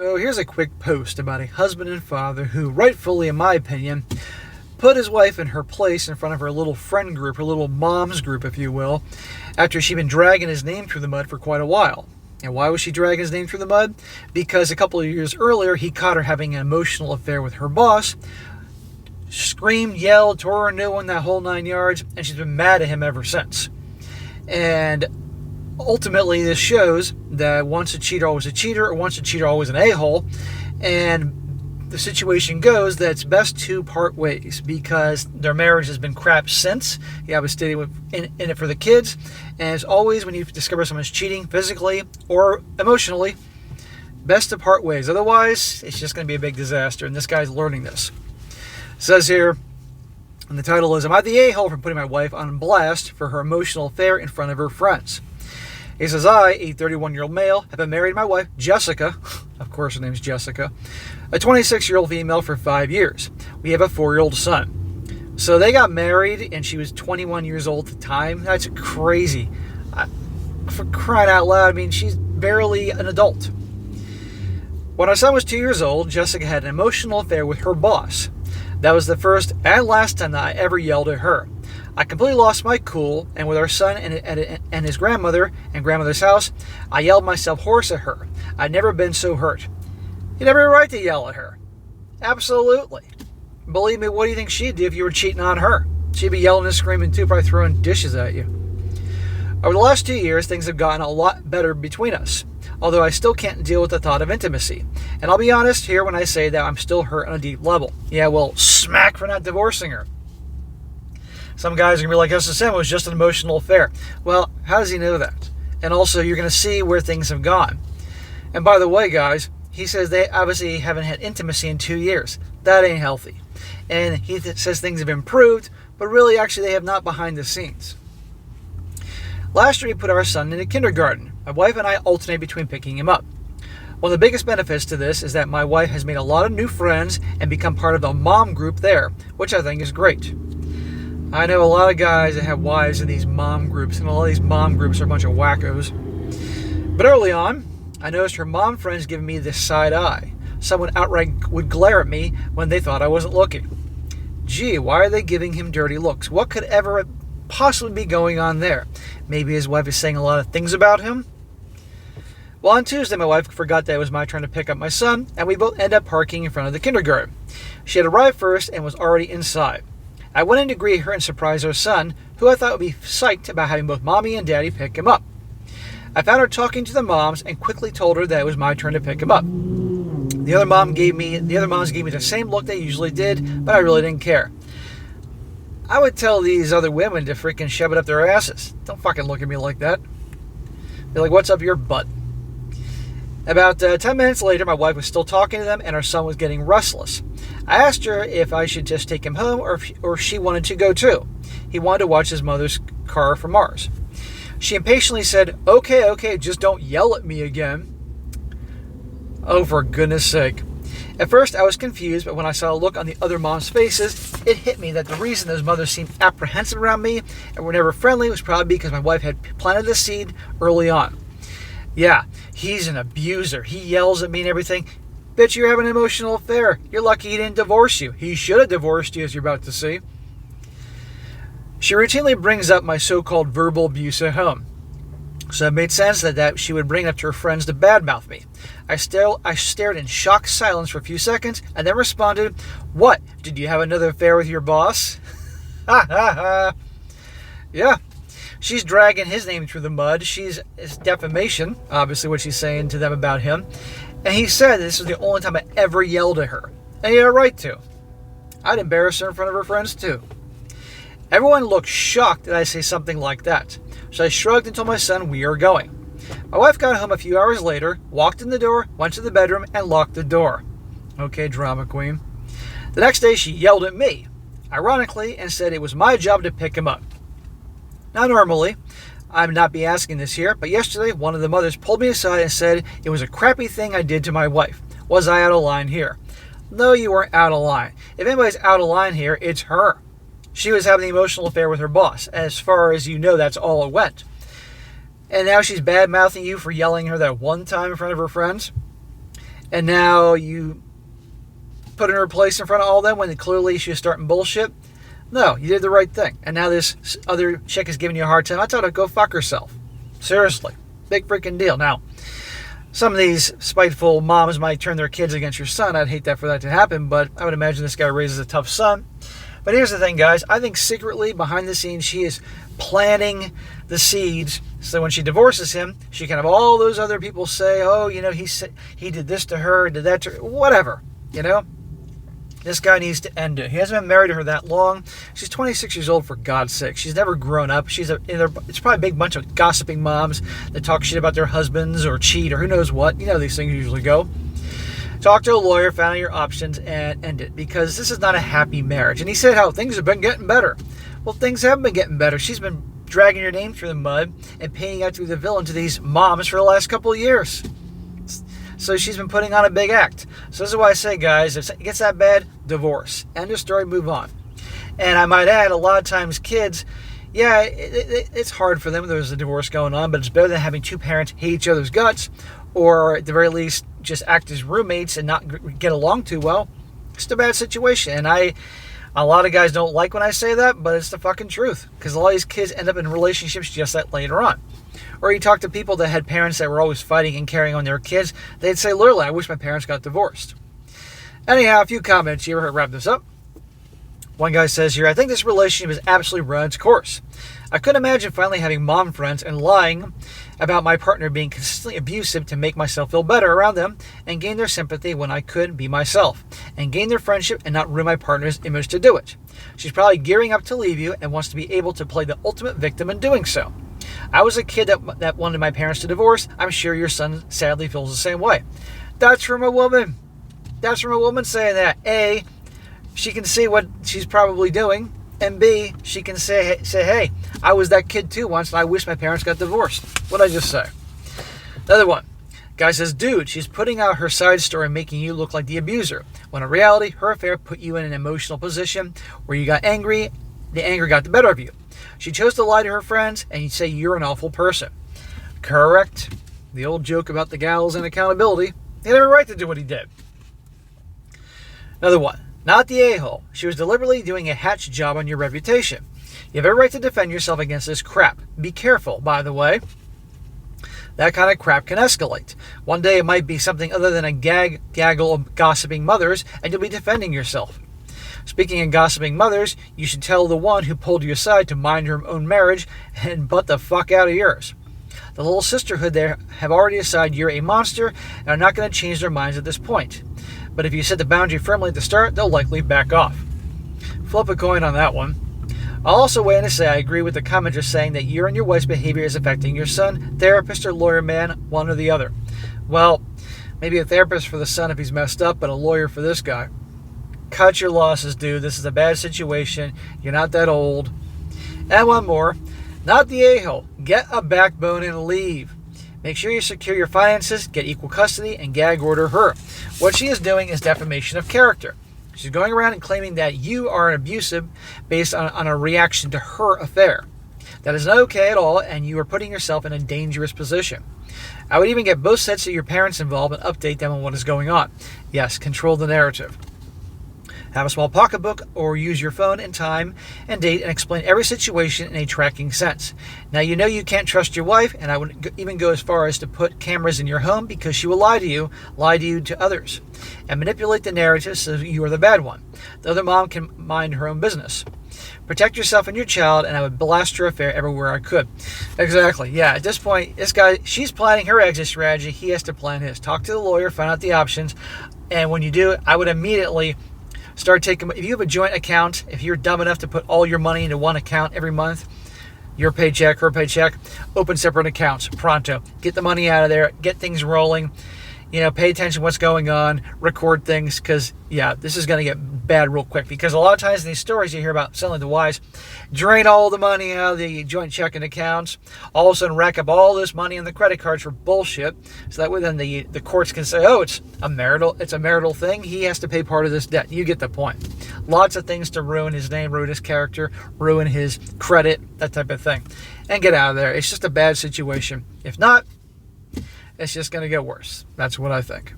So here's a quick post about a husband and father who, rightfully in my opinion, put his wife in her place in front of her little friend group, her little mom's group, if you will, after she'd been dragging his name through the mud for quite a while. And why was she dragging his name through the mud? Because a couple of years earlier, he caught her having an emotional affair with her boss, screamed, yelled, tore her a new one, that whole 9 yards, and she's been mad at him ever since. And ultimately, this shows that once a cheater, always a cheater, or once a cheater, always an a-hole. And the situation goes that it's best to part ways because their marriage has been crap since. You have a stay in it for the kids. And as always, when you discover someone's cheating physically or emotionally, best to part ways. Otherwise, it's just going to be a big disaster. And this guy's learning this. It says here, and the title is, "Am I the a-hole for putting my wife on blast for her emotional affair in front of her friends?" He says, "I, a 31-year-old male, have been married to my wife, Jessica," of course her name's Jessica, "a 26-year-old female for 5 years. We have a 4-year-old son." So they got married and she was 21 years old at the time. That's crazy. For crying out loud, I mean, she's barely an adult. When our son was 2 years old, Jessica had an emotional affair with her boss. That was the first and last time that I ever yelled at her. I completely lost my cool, and with our son and his grandmother and grandmother's house, I yelled myself hoarse at her. I'd never been so hurt. You never had a right to yell at her. Absolutely. Believe me, what do you think she'd do if you were cheating on her? She'd be yelling and screaming too, probably throwing dishes at you. Over the last 2 years, things have gotten a lot better between us, although I still can't deal with the thought of intimacy. And I'll be honest here when I say that I'm still hurt on a deep level. Yeah, well, smack for not divorcing her. Some guys are going to be like, SSM was just an emotional affair. Well, how does he know that? And also, you're going to see where things have gone. And by the way, guys, he says they obviously haven't had intimacy in 2 years. That ain't healthy. And he says things have improved, but really, actually, they have not behind the scenes. Last year, we put our son into kindergarten. My wife and I alternate between picking him up. One of the biggest benefits to this is that my wife has made a lot of new friends and become part of a mom group there, which I think is great. I know a lot of guys that have wives in these mom groups, and a lot of these mom groups are a bunch of wackos. But early on, I noticed her mom friends giving me this side eye. Someone outright would glare at me when they thought I wasn't looking. Gee, why are they giving him dirty looks? What could ever possibly be going on there? Maybe his wife is saying a lot of things about him? Well, on Tuesday, my wife forgot that it was my turn to pick up my son, and we both ended up parking in front of the kindergarten. She had arrived first and was already inside. I went in to greet her and surprise our son, who I thought would be psyched about having both mommy and daddy pick him up. I found her talking to the moms and quickly told her that it was my turn to pick him up. The other moms gave me the same look they usually did, but I really didn't care. I would tell these other women to freaking shove it up their asses. Don't fucking look at me like that. Be like, what's up your butt? About 10 minutes later, my wife was still talking to them and our son was getting restless. I asked her if I should just take him home or if she wanted to go too. He wanted to watch his mother's car from ours. She impatiently said, Okay, just don't yell at me again. Oh, for goodness sake. At first, I was confused, but when I saw a look on the other moms' faces, it hit me that the reason those mothers seemed apprehensive around me and were never friendly was probably because my wife had planted the seed early on. Yeah, he's an abuser. He yells at me and everything. Bitch, you're having an emotional affair. You're lucky he didn't divorce you. He should have divorced you, as you're about to see. She routinely brings up my so-called verbal abuse at home. So it made sense that she would bring it up to her friends to badmouth me. I stared in shocked silence for a few seconds and then responded, "What? Did you have another affair with your boss?" Ha ha ha. Yeah. She's dragging his name through the mud. It's defamation, obviously, what she's saying to them about him. And he said this was the only time I ever yelled at her. And he had a right to. I'd embarrass her in front of her friends, too. Everyone looked shocked that I say something like that. So I shrugged and told my son we are going. My wife got home a few hours later, walked in the door, went to the bedroom, and locked the door. Okay, drama queen. The next day, she yelled at me, ironically, and said it was my job to pick him up. Now, normally, I would not be asking this here, but yesterday, one of the mothers pulled me aside and said it was a crappy thing I did to my wife. Was I out of line here? No, you weren't out of line. If anybody's out of line here, it's her. She was having an emotional affair with her boss. As far as you know, that's all it went. And now she's bad-mouthing you for yelling at her that one time in front of her friends? and now you put in her place in front of all them when clearly she was starting bullshit? No, you did the right thing. And now this other chick is giving you a hard time. I told her, go fuck herself. Seriously. Big freaking deal. Now, some of these spiteful moms might turn their kids against your son. I'd hate that for that to happen, but I would imagine this guy raises a tough son. But here's the thing, guys. I think secretly, behind the scenes, she is planting the seeds so when she divorces him, she can have all those other people say, oh, you know, he did this to her, did that to her, whatever, you know? This guy needs to end it. He hasn't been married to her that long. She's 26 years old, for God's sake. She's never grown up. It's probably a big bunch of gossiping moms that talk shit about their husbands or cheat or who knows what. You know these things usually go. Talk to a lawyer, find out your options, and end it. Because this is not a happy marriage. And he said how things have been getting better. Well, things haven't been getting better. She's been dragging your name through the mud and painting out to be the villain to these moms for the last couple of years. So she's been putting on a big act. So this is why I say, guys, if it gets that bad, divorce. End of story, move on. And I might add, a lot of times kids, yeah, it's hard for them. There's a divorce going on, but it's better than having two parents hate each other's guts, or at the very least, just act as roommates and not get along too well. It's a bad situation. And a lot of guys don't like when I say that, but it's the fucking truth. Because a lot of these kids end up in relationships just that later on. Or you talk to people that had parents that were always fighting and carrying on their kids, they'd say, literally, I wish my parents got divorced. Anyhow, a few comments here to wrap this up. One guy says here, I think this relationship has absolutely run its course. I couldn't imagine finally having mom friends and lying about my partner being consistently abusive to make myself feel better around them and gain their sympathy when I could be myself and gain their friendship and not ruin my partner's image to do it. She's probably gearing up to leave you and wants to be able to play the ultimate victim in doing so. I was a kid that wanted my parents to divorce. I'm sure your son sadly feels the same way. That's from a woman. That's from a woman saying that. A, she can see what she's probably doing. And B, she can say, hey, I was that kid too once and I wish my parents got divorced. What'd I just say? Another one. Guy says, dude, she's putting out her side story and making you look like the abuser. When in reality, her affair put you in an emotional position where you got angry. The anger got the better of you. She chose to lie to her friends and you say you're an awful person. Correct. The old joke about the gallows and accountability. He had every right to do what he did. Another one. Not the a-hole. She was deliberately doing a hatch job on your reputation. You have every right to defend yourself against this crap. Be careful, by the way. That kind of crap can escalate. One day it might be something other than a gaggle of gossiping mothers, and you'll be defending yourself. Speaking of gossiping mothers, you should tell the one who pulled you aside to mind her own marriage and butt the fuck out of yours. The little sisterhood there have already decided you're a monster and are not going to change their minds at this point. But if you set the boundary firmly at the start, they'll likely back off. Flip a coin on that one. I'll also weigh in to say I agree with the commenter saying that your and your wife's behavior is affecting your son, therapist, or lawyer man, one or the other. Well, maybe a therapist for the son if he's messed up, but a lawyer for this guy. Cut your losses, dude. This is a bad situation. You're not that old. And one more. Not the a-hole. Get a backbone and leave. Make sure you secure your finances, get equal custody, and gag order her. What she is doing is defamation of character. She's going around and claiming that you are abusive based on a reaction to her affair. That is not okay at all, and you are putting yourself in a dangerous position. I would even get both sets of your parents involved and update them on what is going on. Yes, control the narrative. Have a small pocketbook or use your phone and time and date and explain every situation in a tracking sense. Now you know you can't trust your wife, and I would even go as far as to put cameras in your home because she will lie to you to others, and manipulate the narrative so you are the bad one. The other mom can mind her own business. Protect yourself and your child, and I would blast her affair everywhere I could. Exactly. Yeah, at this point, this guy, she's planning her exit strategy. He has to plan his. Talk to the lawyer, find out the options, and when you do it, I would immediately start taking, if you have a joint account, if you're dumb enough to put all your money into one account every month, your paycheck, her paycheck, open separate accounts, pronto. Get the money out of there, get things rolling, pay attention to what's going on, record things, because, yeah, this is going to get bad real quick. Because a lot of times in these stories you hear about selling the wives, drain all the money out of the joint checking accounts, all of a sudden rack up all this money on the credit cards for bullshit, so that way then the courts can say, oh, it's a marital thing, he has to pay part of this debt. You get the point. Lots of things to ruin his name, ruin his character, ruin his credit, that type of thing. And get out of there. It's just a bad situation. If not, it's just going to get worse. That's what I think.